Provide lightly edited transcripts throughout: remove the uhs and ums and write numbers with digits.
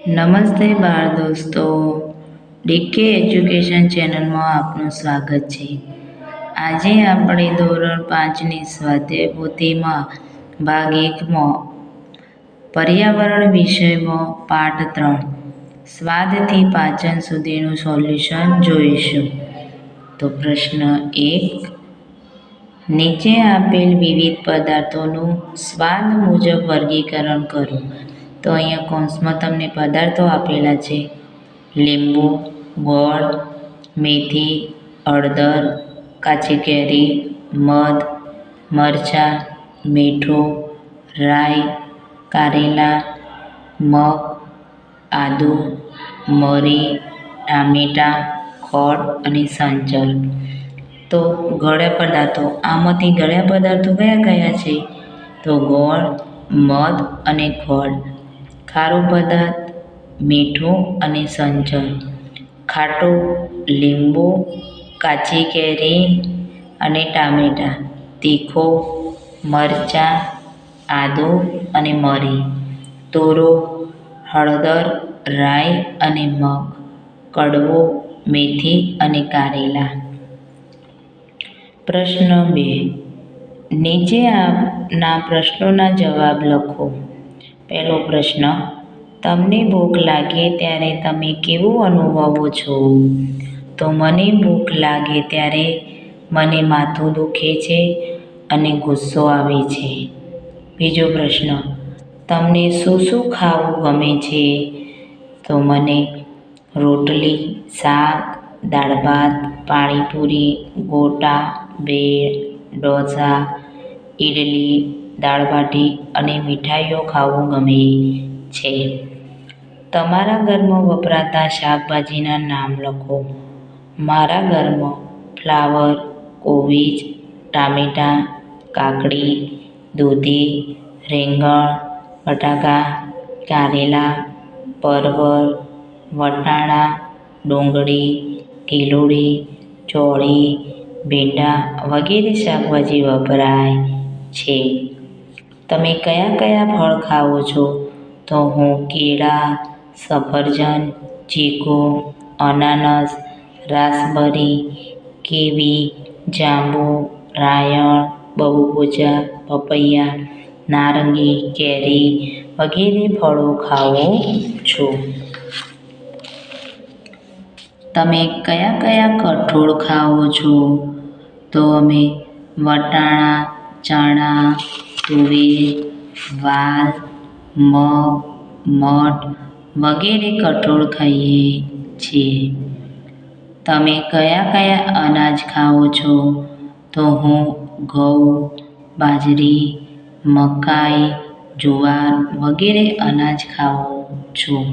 નમસ્તે બાળ દોસ્તો, ડીકે એજ્યુકેશન ચેનલમાં આપનું સ્વાગત છે. આજે આપણે ધોરણ 5ની સ્વાધ્યાય પોથીમાં ભાગ 1માં પર્યાવરણ વિષયમાં પાઠ 3 સ્વાદથી પાચન સુધીનું સોલ્યુશન જોઈશું. તો પ્રશ્ન 1, નીચે આપેલ વિવિધ પદાર્થોનું સ્વાદ મુજબ વર્ગીકરણ કરો. તો અહીંયા કૌંસમાં તમને પદાર્થો આપેલા છે: લીંબુ, ગોળ, મેથી, હળદર, કાચી કેરી, મધ, મરચાં, મીઠું, રાઈ, કારેલા, મગ, આદુ, મરી, ટામેટાં, ખોળ અને સંચળ. તો ગળ્યા પદાર્થો, આમાંથી ગળ્યા પદાર્થો કયા કયા છે? તો ગોળ, મધ અને ખોળ. ખારું પદાર્થ મીઠું અને સંચળ. ખાટું લીંબુ, કાચી કેરી અને ટામેટાં. તીખું મરચાં, આદુ અને મરી. તુરું હળદર, રાઈ અને મગ. કડવું મેથી અને કારેલા. પ્રશ્ન 2, નીચે આપના પ્રશ્નોના જવાબ લખો. પહેલો પ્રશ્ન, તમને ભૂખ લાગે ત્યારે તમે કેવું અનુભવો છો? તો મને ભૂખ લાગે ત્યારે મને માથું દુખે છે અને ગુસ્સો આવે છે. બીજો પ્રશ્ન, તમને શું શું ખાવું ગમે છે? તો મને રોટલી, શાક, દાળ ભાત, પાણીપુરી, ગોટા, ભેળ, ઢોસા, ઇડલી, દાળબાટી અને મીઠાઈઓ ખાવું ગમે છે. તમારા ઘરમાં વપરાતા શાકભાજીના નામ લખો. મારા ઘરમાં ફ્લાવર, કોબીજ, ટામેટાં, કાકડી, દૂધી, રીંગણ, બટાકા, કારેલા, પરવળ, વટાણા, ડુંગળી, ગીલોડી, ચોળી, ભીંડા વગેરે શાકભાજી વપરાય છે. તમે કયા કયા ફળ ખાઓ છો? તો હું કેળા, સફરજન, ચીકુ, અનાનસ, રાસબરી, કીવી, જાંબુ, રાયણ, બબૂચા, પપૈયા, નારંગી, કેરી વગેરે ફળો ખાઉં છું. તમે કયા કયા કઠોળ ખાઓ છો? તો અમે વટાણા, ચણા, તુવેર, વાલ, મગ, મઠ વગેરે કઠોળ ખાઈએ છીએ. તમે કયા કયા અનાજ ખાઓ છો? તો હું ઘઉં, બાજરી, મકાઈ, જુવાર વગેરે અનાજ ખાઉં છું.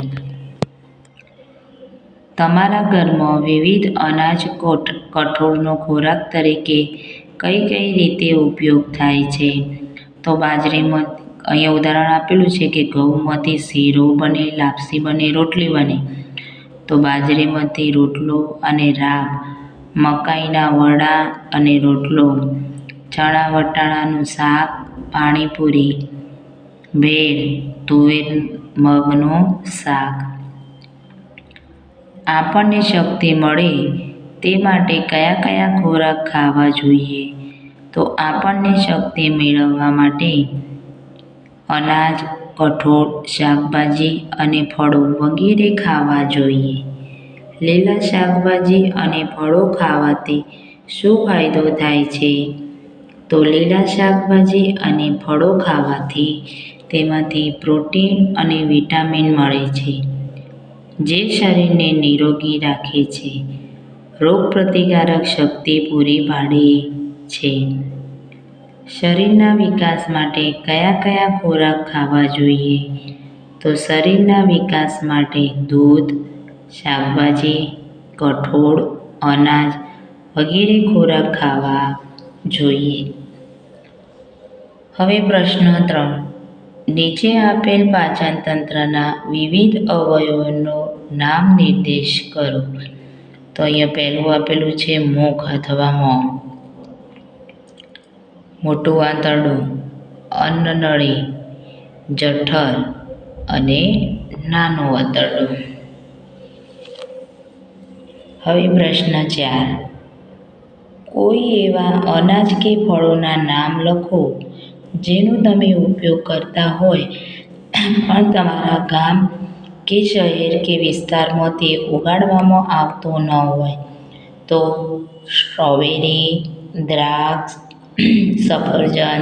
તમારા ઘરમાં વિવિધ અનાજ કઠોળનો ખોરાક તરીકે કઈ કઈ રીતે ઉપયોગ થાય છે? તો બાજરીમાં અહીંયા ઉદાહરણ આપેલું છે કે ઘઉંમાંથી શીરો બને, લાપસી બને, રોટલી બને. તો બાજરીમાંથી રોટલો અને રાબ, મકાઈના વડા અને રોટલો, ચણા વટાણાનું શાક, પાણીપુરી, ભેળ, તુવેર મગનું શાક. આપણને શક્તિ મળે તે માટે કયા કયા ખોરાક ખાવા જોઈએ? તો આપણને શક્તિ મેળવવા માટે અનાજ, કઠોળ, શાકભાજી અને ફળો વગેરે ખાવા જોઈએ. લીલા શાકભાજી અને ફળો ખાવાથી શું ફાયદો થાય છે? તો લીલા શાકભાજી અને ફળો ખાવાથી તેમાંથી પ્રોટીન અને વિટામિન મળે છે, જે શરીરને નિરોગી રાખે છે, રોગપ્રતિકારક શક્તિ પૂરી પાડે છે. શરીરના વિકાસ માટે કયા કયા ખોરાક ખાવા જોઈએ? તો શરીરના વિકાસ માટે દૂધ, શાકભાજી, કઠોળ, અનાજ વગેરે ખોરાક ખાવા જોઈએ. હવે પ્રશ્ન 3, નીચે આપેલ પાચન તંત્રના વિવિધ અવયવોનો નામ નિર્દેશ કરો. તો અહીંયા પહેલું આપેલું છે મુખ અથવા મોં. મોટું આંતરડું, અન્નનળી, જઠર અને નાનો આંતરડો. હવે પ્રશ્ન 4. કોઈ એવા અનાજ કે ફળોના નામ લખો જેનો તમે ઉપયોગ કરતા હોય પણ તમારા ગામ કે શહેર કે વિસ્તારમાં તે ઉગાડવામાં આવતો ન હોય. તો સ્ટ્રોબેરી, દ્રાક્ષ, સફરજન,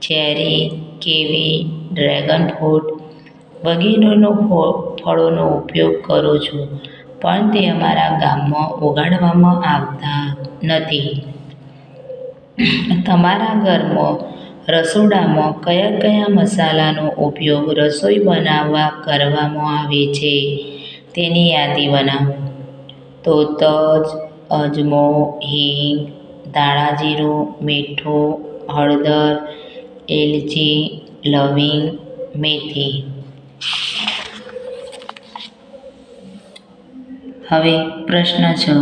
ચેરી, કીવી, ડ્રેગન ફ્રૂટ વગેરેનો ફળોનો ઉપયોગ કરું છું, પણ તે અમારા ગામમાં ઉગાડવામાં આવતા નથી. તમારા ઘરમાં રસોડામાં કયા કયા મસાલાનો ઉપયોગ રસોઈ બનાવવા કરવામાં આવે છે તેની યાદી બનાવો. તો તજ, અજમો, હિંગ, ધાણા જીરું, મીઠું, હળદર, એલચી, લવિંગ, મેથી. હવે પ્રશ્ન 6.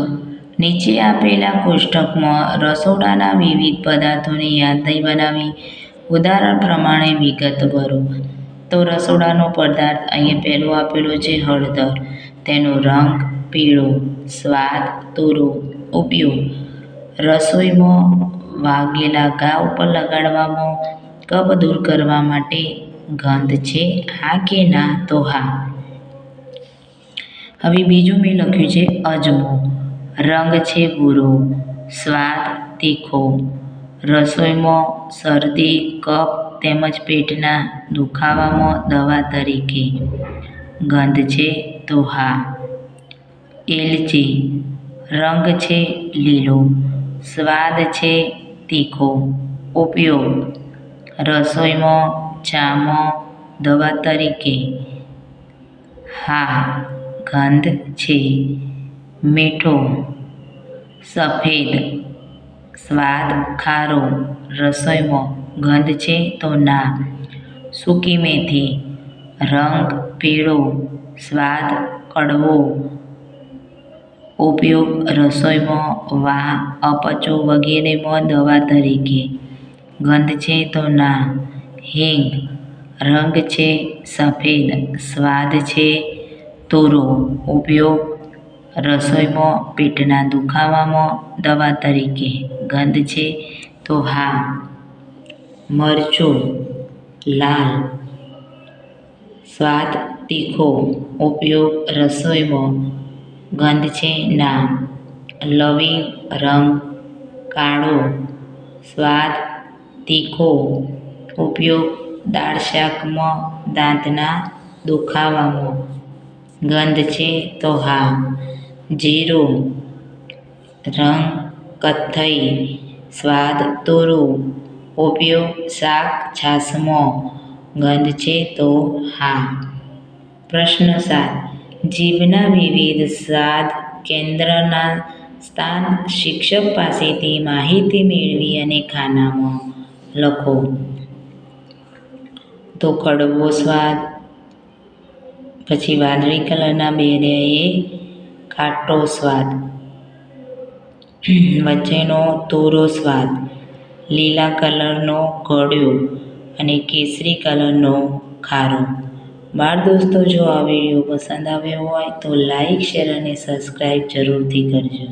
નીચે આપેલા કોષ્ટકમાં રસોડાના વિવિધ પદાર્થોની યાદી બનાવી ઉદાહરણ પ્રમાણે વિગત ભરો. તો રસોડાનો પદાર્થ અહીંયા પહેલો આપેલો છે હળદર. તેનો રંગ પીળો, સ્વાદ તુરો. ઉપયોગ: રસોઈમાં વાગેલા ઘા ઉપર લગાડવામાં, કફ દૂર કરવા માટે. ગંધ છે હા કે ના? તો હા. હવે બીજું મેં લખ્યું છે અજમો. રંગ છે ભૂરો, સ્વાદ તીખો. રસોઈમાં શરદી, કફ તેમજ પેટના દુખાવામાં દવા તરીકે. ગંધ છે તો હા. એલચી. રંગ છે લીલો, સ્વાદ છે તીખો. ઉપયોગ: રસોઈમાં, ચામાં, દવા તરીકે. હા. ગંધ છે. મીઠો સફેદ, સ્વાદ ખારો. રસોઈમાં. ગંધ છે તો ના. સૂકી મેથી. રંગ પીળો, સ્વાદ કડવો. ઉપયોગ: રસોઈમાં, અપચો વગેરેમાં દવા તરીકે. ગંધ છે તો ના. હિંગ. રંગ છે સફેદ, સ્વાદ છે તુરો. ઉપયોગ: રસોઈમાં, પેટના દુખાવામાં દવા તરીકે. ગંધ છે તો હા. મરચું લાલ, સ્વાદ તીખો. ઉપયોગ: રસોઈમાં. ગંધ છે ના. લવિંગ. રંગ કાળો, સ્વાદ તીખો. ઉપયોગ: દાળ શાકમાં, દાંતના દુખાવામાં. ગંધ છે તો હા. જીરું. રંગ કથ્થઈ, સ્વાદ તુરો. ઉપયોગ: શાક છાશમાં. ગંધ છે તો હા. પ્રશ્ન 7. જીભના વિવિધ સ્વાદ કેન્દ્રના સ્થાન શિક્ષક પાસેથી માહિતી મેળવી અને ખાનામાં લખો. તો કડવો સ્વાદ, પછી વાદળી કલરના બે રહ્યા એ ખાટો સ્વાદ, વચ્ચેનો તુરો સ્વાદ, લીલા કલરનો ગળ્યો અને કેસરી કલરનો ખારો. બાળ દોસ્તો, જો આ વિડીયો પસંદ આવ્યો હોય તો લાઈક, શેર અને સબસ્ક્રાઈબ જરૂરથી કરજો.